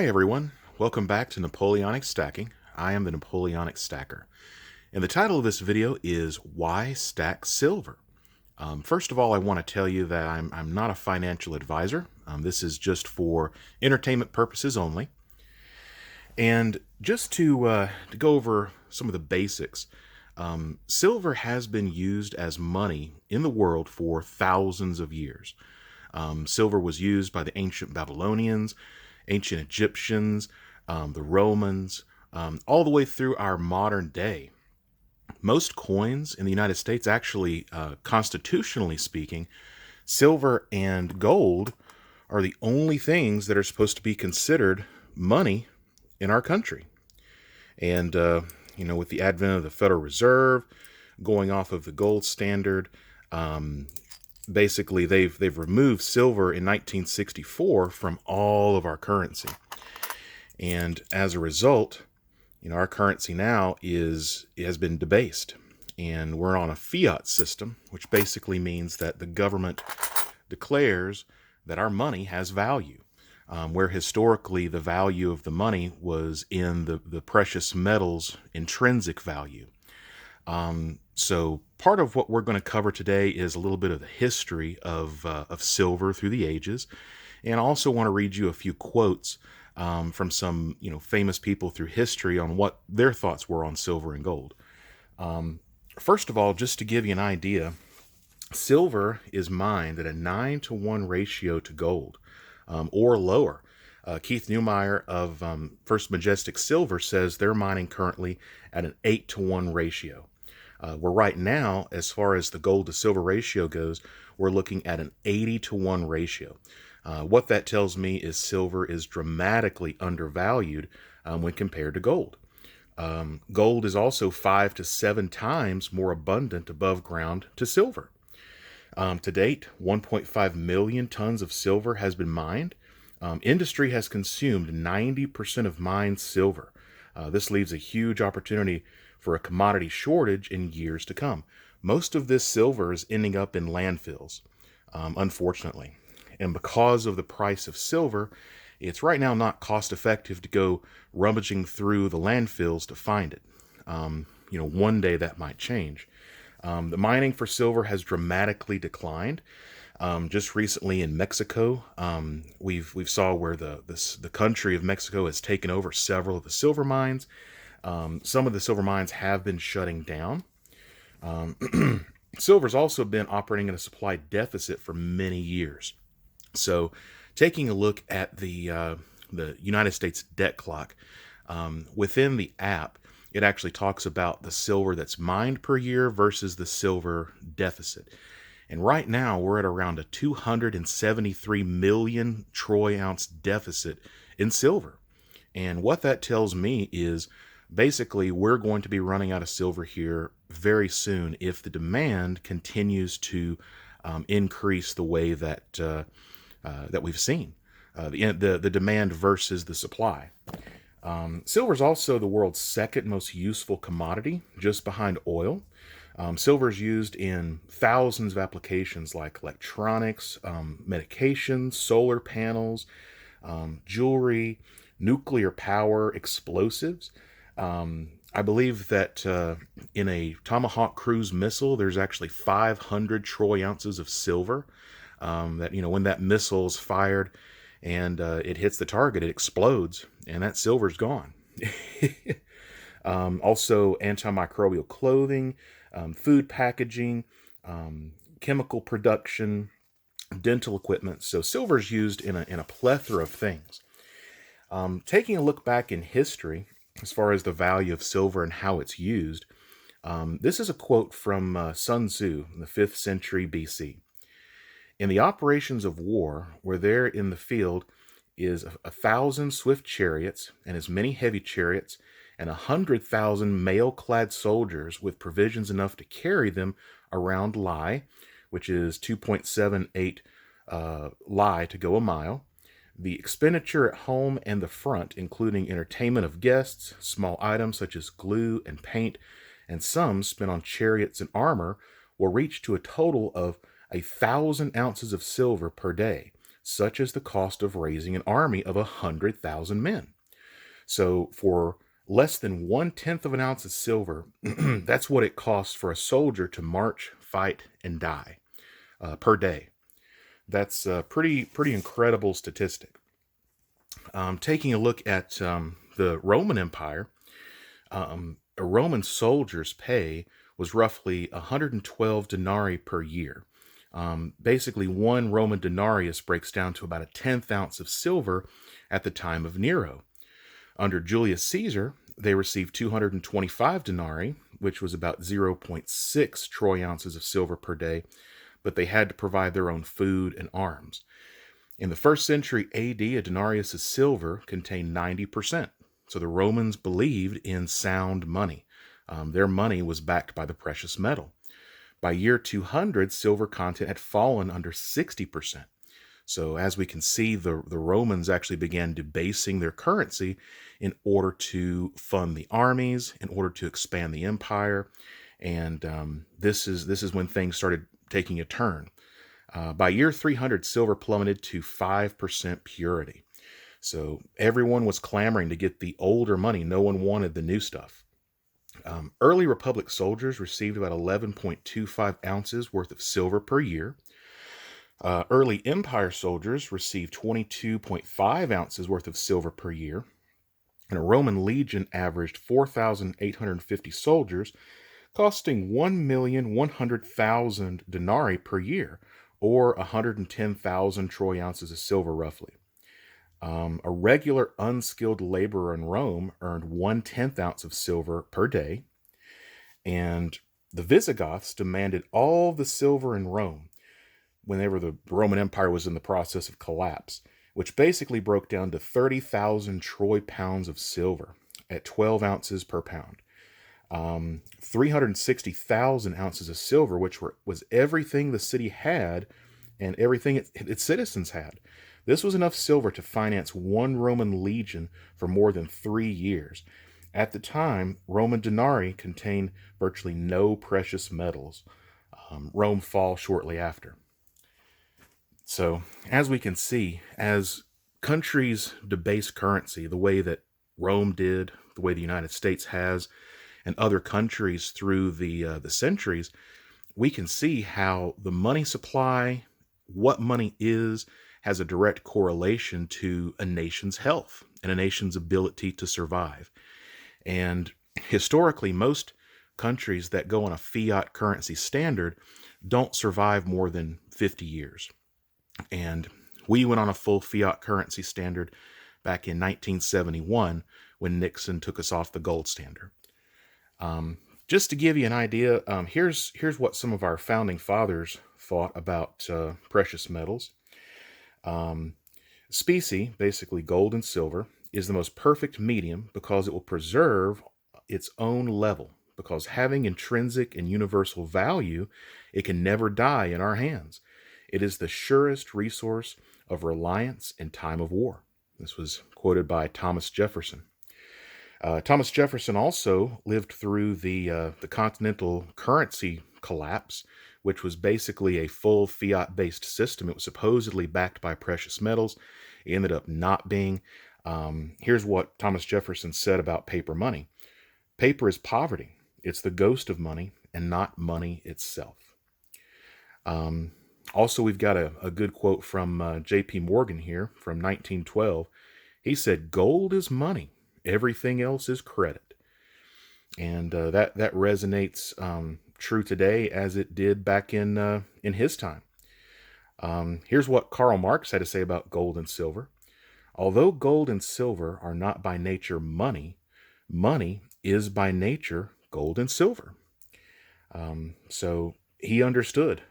Hi everyone, welcome back to Napoleonic Stacking. I am the Napoleonic Stacker. And the title of this video is Why Stack Silver? First of all, I want to tell you that I'm not a financial advisor. This is just for entertainment purposes only. And just to go over some of the basics, silver has been used as money in the world for thousands of years. Silver was used by the ancient Babylonians, ancient Egyptians, the Romans, all the way through our modern day. Most coins in the United States, actually, constitutionally speaking, silver and gold are the only things that are supposed to be considered money in our country. And, with the advent of the Federal Reserve, going off of the gold standard, basically they've removed silver in 1964 from all of our currency. And as a result, our currency now has been debased, and we're on a fiat system, which basically means that the government declares that our money has value, where historically the value of the money was in the precious metals' intrinsic value. So part of what we're going to cover today is a little bit of the history of silver through the ages, and I also want to read you a few quotes from some famous people through history on what their thoughts were on silver and gold. First of all, just to give you an idea, silver is mined at a 9-to-1 ratio to gold, or lower. Keith Neumeyer of First Majestic Silver says they're mining currently at an 8-to-1 ratio. We're right now, as far as the gold to silver ratio goes, we're looking at an 80-to-1 ratio. What that tells me is silver is dramatically undervalued when compared to gold. Gold is also 5 to 7 times more abundant above ground to silver. To date, 1.5 million tons of silver has been mined. Industry has consumed 90% of mined silver. This leaves a huge opportunity for a commodity shortage in years to come. Most of this silver is ending up in landfills, unfortunately. And because of the price of silver, it's right now not cost effective to go rummaging through the landfills to find it. One day that might change. The mining for silver has dramatically declined. Just recently in Mexico, we've saw where the country of Mexico has taken over several of the silver mines. Some of the silver mines have been shutting down. Silver's also been operating in a supply deficit for many years. So, taking a look at the United States debt clock, within the app, it actually talks about the silver that's mined per year versus the silver deficit. And right now, we're at around a 273 million troy ounce deficit in silver. And what that tells me is basically we're going to be running out of silver here very soon if the demand continues to increase the way that we've seen, the demand versus the supply. Silver is also the world's second most useful commodity, just behind oil. Silver is used in thousands of applications like electronics, medications, solar panels, jewelry, nuclear power, explosives. I believe that in a Tomahawk cruise missile, there's actually 500 troy ounces of silver. That when that missile is fired and it hits the target, it explodes, and that silver's gone. Also, antimicrobial clothing, food packaging, chemical production, dental equipment. So silver is used in a plethora of things. Taking a look back in history, as far as the value of silver and how it's used, this is a quote from Sun Tzu in the 5th century BC. In the operations of war, where there in the field is 1,000 swift chariots, and as many heavy chariots, and 100,000 mail-clad soldiers with provisions enough to carry them around lie, which is 2.78 lie to go a mile. The expenditure at home and the front, including entertainment of guests, small items such as glue and paint, and some spent on chariots and armor, will reach to a total of 1,000 ounces of silver per day. such as the cost of raising an army of 100,000 men. So for less than 1/10 of an ounce of silver, that's what it costs for a soldier to march, fight, and die per day. That's a pretty incredible statistic. Taking a look at the Roman Empire, a Roman soldier's pay was roughly 112 denarii per year. Basically, one Roman denarius breaks down to about a 10th ounce of silver at the time of Nero. Under Julius Caesar, they received 225 denarii, which was about 0.6 troy ounces of silver per day, but they had to provide their own food and arms. In the first century AD, a denarius of silver contained 90%. So the Romans believed in sound money. Their money was backed by the precious metal. By year 200, silver content had fallen under 60%. So as we can see, the Romans actually began debasing their currency in order to fund the armies, in order to expand the empire. And this is when things started taking a turn. By year 300, silver plummeted to 5% purity. So everyone was clamoring to get the older money. No one wanted the new stuff. Early Republic soldiers received about 11.25 ounces worth of silver per year. Early Empire soldiers received 22.5 ounces worth of silver per year. And a Roman legion averaged 4,850 soldiers, costing 1,100,000 denarii per year, or 110,000 troy ounces of silver roughly. A regular unskilled laborer in Rome earned 1/10 ounce of silver per day, and the Visigoths demanded all the silver in Rome whenever the Roman Empire was in the process of collapse, which basically broke down to 30,000 troy pounds of silver at 12 ounces per pound. 360,000 ounces of silver, which was everything the city had and everything its citizens had. This was enough silver to finance one Roman legion for more than 3 years. At the time, Roman denarii contained virtually no precious metals. Rome fell shortly after. So, as we can see, as countries debase currency the way that Rome did, the way the United States has, and other countries through the centuries, we can see how the money supply, what money is, has a direct correlation to a nation's health and a nation's ability to survive. And historically, most countries that go on a fiat currency standard don't survive more than 50 years. And we went on a full fiat currency standard back in 1971 when Nixon took us off the gold standard. Just to give you an idea, here's what some of our founding fathers thought about precious metals. Specie, basically gold and silver, is the most perfect medium because it will preserve its own level. Because having intrinsic and universal value, it can never die in our hands. It is the surest resource of reliance in time of war. This was quoted by Thomas Jefferson. Thomas Jefferson also lived through the continental currency collapse, which was basically a full fiat-based system. It was supposedly backed by precious metals. It ended up not being. Here's what Thomas Jefferson said about paper money. Paper is poverty. It's the ghost of money and not money itself. Also, we've got a good quote from J.P. Morgan here from 1912. He said, "Gold is money. Everything else is credit." And that resonates true today as it did back in his time. Here's what Karl Marx had to say about gold and silver. Although gold and silver are not by nature money, money is by nature gold and silver. So he understood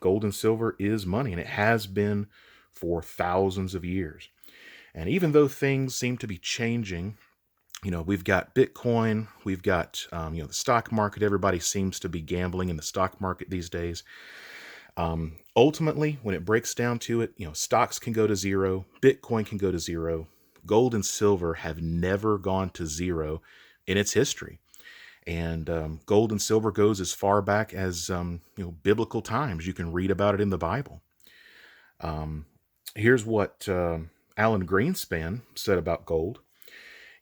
gold and silver is money, and it has been for thousands of years. And even though things seem to be changing, we've got Bitcoin, we've got, the stock market. Everybody seems to be gambling in the stock market these days. Ultimately, when it breaks down to it, stocks can go to zero, Bitcoin can go to zero. Gold and silver have never gone to zero in its history. And gold and silver goes as far back as, biblical times. You can read about it in the Bible. Here's what Alan Greenspan said about gold.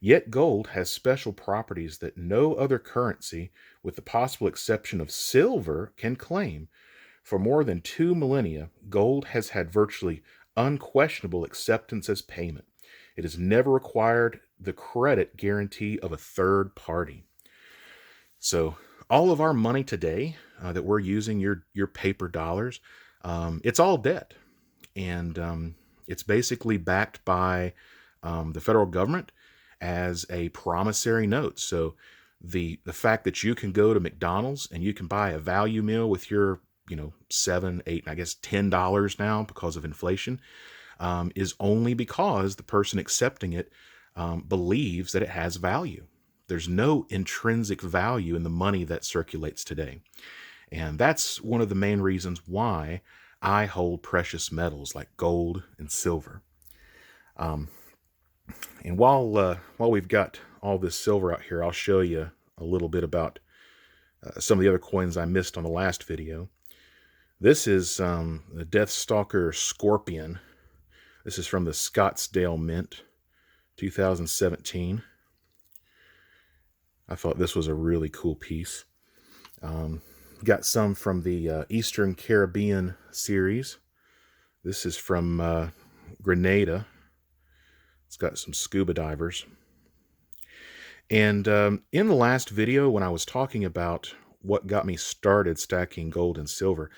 Yet gold has special properties that no other currency, with the possible exception of silver, can claim. For more than 2 millennia, gold has had virtually unquestionable acceptance as payment. It has never required the credit guarantee of a third party. So, all of our money today that we're using, your paper dollars, it's all debt, and it's basically backed by the federal government as a promissory note. So the fact that you can go to McDonald's and you can buy a value meal with your, $7, $8, I guess $10 now because of inflation, is only because the person accepting it believes that it has value. There's no intrinsic value in the money that circulates today. And that's one of the main reasons why I hold precious metals like gold and silver. And while we've got all this silver out here, I'll show you a little bit about some of the other coins I missed on the last video. This is the Deathstalker Scorpion. This is from the Scottsdale Mint, 2017. I thought this was a really cool piece. Got some from the Eastern Caribbean series. This is from Grenada. It's got some scuba divers. And in the last video, when I was talking about what got me started stacking gold and silver,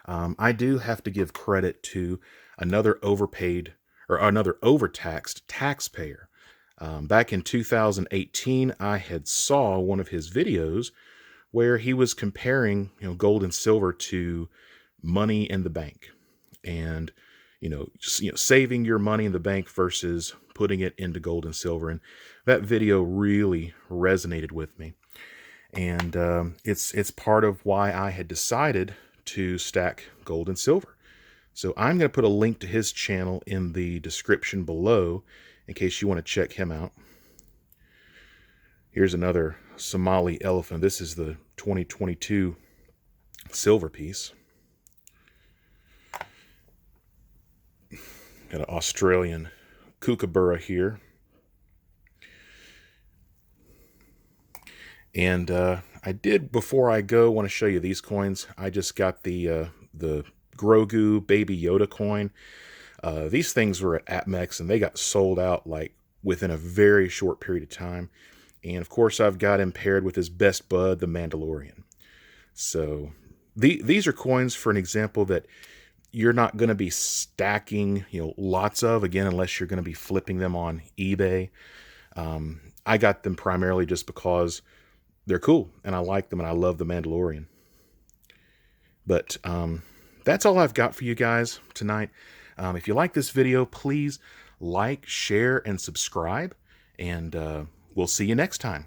I do have to give credit to another overtaxed taxpayer. Back in 2018, I had saw one of his videos where he was comparing, gold and silver to money in the bank, and saving your money in the bank versus putting it into gold and silver. And that video really resonated with me, and it's part of why I had decided to stack gold and silver. So I'm going to put a link to his channel in the description below in case you want to check him out. Here's another Somali elephant. This is the 2022 silver piece. Got an Australian kookaburra here. And I did, before I go, want to show you these coins. I just got the Grogu Baby Yoda coin. These things were at Atmex, and they got sold out like within a very short period of time. And of course, I've got him paired with his best bud, the Mandalorian. So these are coins, for an example, that you're not going to be stacking, lots of, again, unless you're going to be flipping them on eBay. I got them primarily just because they're cool, and I like them, and I love the Mandalorian. But that's all I've got for you guys tonight. If you like this video, please like, share, and subscribe, and we'll see you next time.